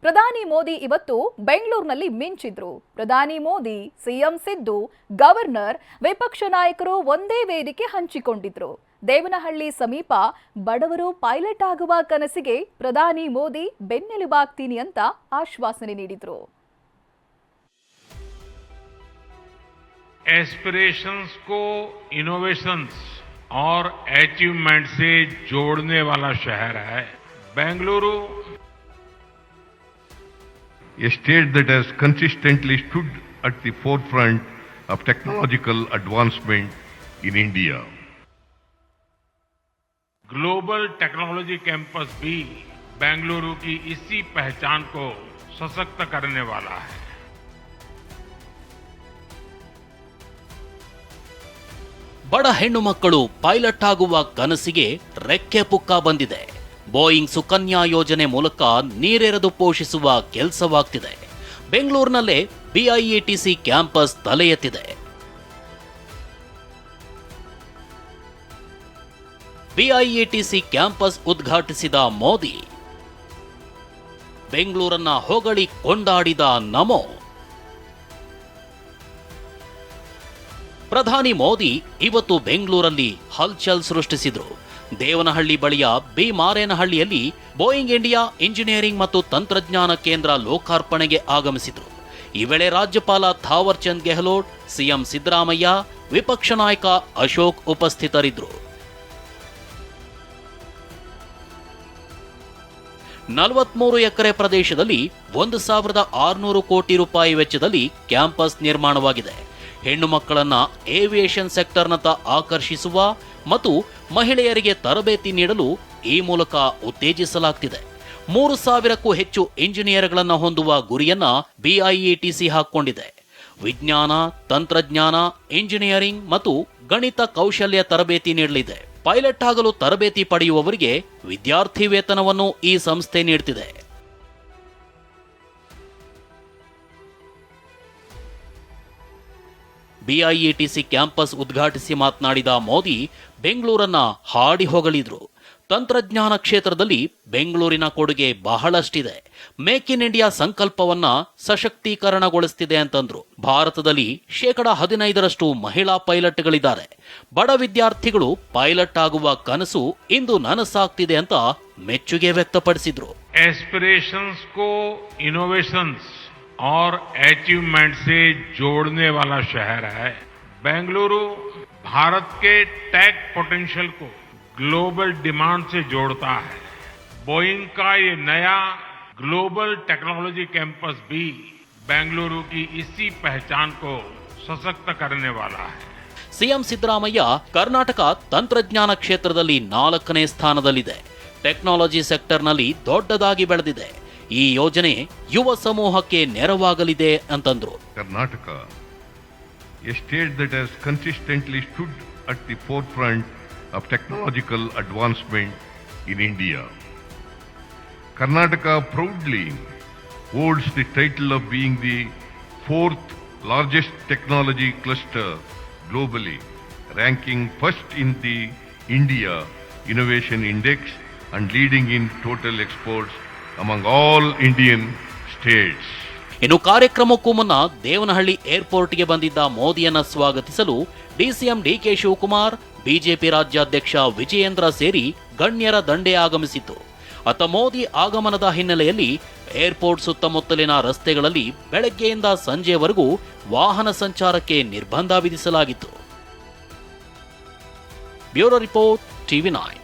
ಪ್ರಧಾನಿ ಮೋದಿ ಇವತ್ತು ಬೆಂಗಳೂರಿನಲ್ಲಿ ಮಿಂಚಿದ್ರು. ಪ್ರಧಾನಿ ಮೋದಿ, ಸಿಎಂ ಸಿದ್ದು, ಗವರ್ನರ್, ವಿಪಕ್ಷ ನಾಯಕರು ಒಂದೇ ವೇದಿಕೆ ಹಂಚಿಕೊಂಡಿದ್ರು. ದೇವನಹಳ್ಳಿ ಸಮೀಪ ಬಡವರು ಪೈಲಟ್ ಆಗುವ ಕನಸಿಗೆ ಪ್ರಧಾನಿ ಮೋದಿ ಬೆನ್ನೆಲುಬಾಗ್ತೀನಿ ಅಂತ ಆಶ್ವಾಸನೆ ನೀಡಿದ್ರು. एस्पिरेशंस को इनोवेशंस और अचीवमेंट से जोड़ने वाला शहर है Bengaluru. A state that has consistently stood at the forefront of technological advancement in India. Global technology campus भी बेंगलुरु की इसी पहचान को सशक्त करने वाला है. ಬಡ ಹೆಣ್ಣು ಮಕ್ಕಳು ಪೈಲಟ್ ಆಗುವ ಕನಸಿಗೆ ರೆಕ್ಕೆ ಪುಕ್ಕ ಬಂದಿದೆ. ಬೋಯಿಂಗ್ ಸುಕನ್ಯಾ ಯೋಜನೆ ಮೂಲಕ ನೀರೆರೆದು ಪೋಷಿಸುವ ಕೆಲಸವಾಗ್ತಿದೆ. ಬೆಂಗಳೂರಿನಲ್ಲೇ ಬಿಐಎಟಿಸಿ ಕ್ಯಾಂಪಸ್ ತಲೆ ಎತ್ತಿದೆ. ಬಿಐಎಟಿಸಿ ಕ್ಯಾಂಪಸ್ ಉದ್ಘಾಟಿಸಿದ ಮೋದಿ ಬೆಂಗಳೂರನ್ನ ಹೊಗಳಿ ಕೊಂಡಾಡಿದ ನಮೋ. ಪ್ರಧಾನಿ ಮೋದಿ ಇವತ್ತು ಬೆಂಗಳೂರಲ್ಲಿ ಹಲ್ಚಲ್ ಸೃಷ್ಟಿಸಿದ್ರು. ದೇವನಹಳ್ಳಿ ಬಳಿಯ ಬಿ ಮಾರೇನಹಳ್ಳಿಯಲ್ಲಿ ಬೋಯಿಂಗ್ ಇಂಡಿಯಾ ಇಂಜಿನಿಯರಿಂಗ್ ಮತ್ತು ತಂತ್ರಜ್ಞಾನ ಕೇಂದ್ರ ಲೋಕಾರ್ಪಣೆಗೆ ಆಗಮಿಸಿದ್ರು. ಈ ವೇಳೆ ರಾಜ್ಯಪಾಲ ಥಾವರ್ ಚಂದ್ ಗೆಹ್ಲೋಟ್, ಸಿಎಂ ಸಿದ್ದರಾಮಯ್ಯ, ವಿಪಕ್ಷ ನಾಯಕ ಅಶೋಕ್ ಉಪಸ್ಥಿತರಿದ್ದರು. 43 ಎಕರೆ ಪ್ರದೇಶದಲ್ಲಿ 1,600 ಕೋಟಿ ರೂಪಾಯಿ ವೆಚ್ಚದಲ್ಲಿ ಕ್ಯಾಂಪಸ್ ನಿರ್ಮಾಣವಾಗಿದೆ. ಹೆಣ್ಣು ಮಕ್ಕಳನ್ನ ಏವಿಯೇಷನ್ ಸೆಕ್ಟರ್ನತ್ತ ಆಕರ್ಷಿಸುವ ಮತ್ತು ಮಹಿಳೆಯರಿಗೆ ತರಬೇತಿ ನೀಡಲು ಈ ಮೂಲಕ ಉತ್ತೇಜಿಸಲಾಗ್ತಿದೆ. 3,000ಕ್ಕೂ ಹೆಚ್ಚು ಇಂಜಿನಿಯರ್ಗಳನ್ನು ಹೊಂದುವ ಗುರಿಯನ್ನ ಬಿಐಎಟಿಸಿ ಹಾಕಿಕೊಂಡಿದೆ. ವಿಜ್ಞಾನ, ತಂತ್ರಜ್ಞಾನ, ಇಂಜಿನಿಯರಿಂಗ್ ಮತ್ತು ಗಣಿತ ಕೌಶಲ್ಯ ತರಬೇತಿ ನೀಡಲಿದೆ. ಪೈಲಟ್ ಆಗಲು ತರಬೇತಿ ಪಡೆಯುವವರಿಗೆ ವಿದ್ಯಾರ್ಥಿ ವೇತನವನ್ನು ಈ ಸಂಸ್ಥೆ ನೀಡುತ್ತಿದೆ. ಬಿಐಎಟಿಸಿ ಕ್ಯಾಂಪಸ್ ಉದ್ಘಾಟಿಸಿ ಮಾತನಾಡಿದ ಮೋದಿ ಬೆಂಗಳೂರನ್ನ ಹಾಡಿ ಹೊಗಳಿದ್ರು. ತಂತ್ರಜ್ಞಾನ ಕ್ಷೇತ್ರದಲ್ಲಿ ಬೆಂಗಳೂರಿನ ಕೊಡುಗೆ ಬಹಳಷ್ಟಿದೆ. ಮೇಕ್ ಇನ್ ಇಂಡಿಯಾ ಸಂಕಲ್ಪವನ್ನ ಸಶಕ್ತೀಕರಣಗೊಳಿಸುತ್ತಿದೆ ಅಂತಂದ್ರು. ಭಾರತದಲ್ಲಿ 15% ಮಹಿಳಾ ಪೈಲಟ್ಗಳಿದ್ದಾರೆ. ಬಡ ವಿದ್ಯಾರ್ಥಿಗಳು ಪೈಲಟ್ ಆಗುವ ಕನಸು ಇಂದು ನನಸಾಗ್ತಿದೆ ಅಂತ ಮೆಚ್ಚುಗೆ ವ್ಯಕ್ತಪಡಿಸಿದ್ರು. एस्पिरेशंस को इनोवेशंस और अचीवमेंट से जोड़ने वाला शहर है बेंगलुरु. भारत के टेक पोटेंशियल को ग्लोबल डिमांड से जोड़ता है. बोइंग का ये नया ग्लोबल टेक्नोलॉजी कैंपस भी बेंगलुरु की इसी पहचान को सशक्त करने वाला है. ಸಿಎಂ ಸಿದ್ದರಾಮಯ್ಯ ಕರ್ನಾಟಕ ತಂತ್ರಜ್ಞಾನ ಕ್ಷೇತ್ರದಲ್ಲಿ 4ನೇ ಸ್ಥಾನದಲ್ಲಿದೆ. ಟೆಕ್ನಾಲಜಿ ಸೆಕ್ಟರ್ನಲ್ಲಿ ದೊಡ್ಡದಾಗಿ ಬೆಳೆದಿದೆ. ಈ ಯೋಜನೆ ಯುವ ಸಮೂಹಕ್ಕೆ ನೆರವಾಗಲಿದೆ ಅಂತಂದ್ರು. Karnataka, a state that has consistently stood at the forefront of technological advancement in India. Karnataka proudly holds the title of being the 4th largest technology cluster globally, ranking first in the India Innovation Index and leading in total exports among all Indian states. ಇನ್ನು ಕಾರ್ಯಕ್ರಮಕ್ಕೂ ಮುನ್ನ ದೇವನಹಳ್ಳಿ ಏರ್ಪೋರ್ಟ್ಗೆ ಬಂದಿದ್ದ ಮೋದಿಯನ್ನ ಸ್ವಾಗತಿಸಲು DCM DK Shivakumar, BJP ರಾಜ್ಯಾಧ್ಯಕ್ಷ ವಿಜಯೇಂದ್ರ ಸೇರಿ ಗಣ್ಯರ ದಂಡೆ ಆಗಮಿಸಿತು. ಅತ್ತ ಮೋದಿ ಆಗಮನದ ಹಿನ್ನೆಲೆಯಲ್ಲಿ ಏರ್ಪೋರ್ಟ್ ಸುತ್ತಮುತ್ತಲಿನ ರಸ್ತೆಗಳಲ್ಲಿ ಬೆಳಗ್ಗೆಯಿಂದ ಸಂಜೆವರೆಗೂ ವಾಹನ ಸಂಚಾರಕ್ಕೆ ನಿರ್ಬಂಧ ವಿಧಿಸಲಾಗಿತ್ತು. Bureau report, ಟಿವಿ9.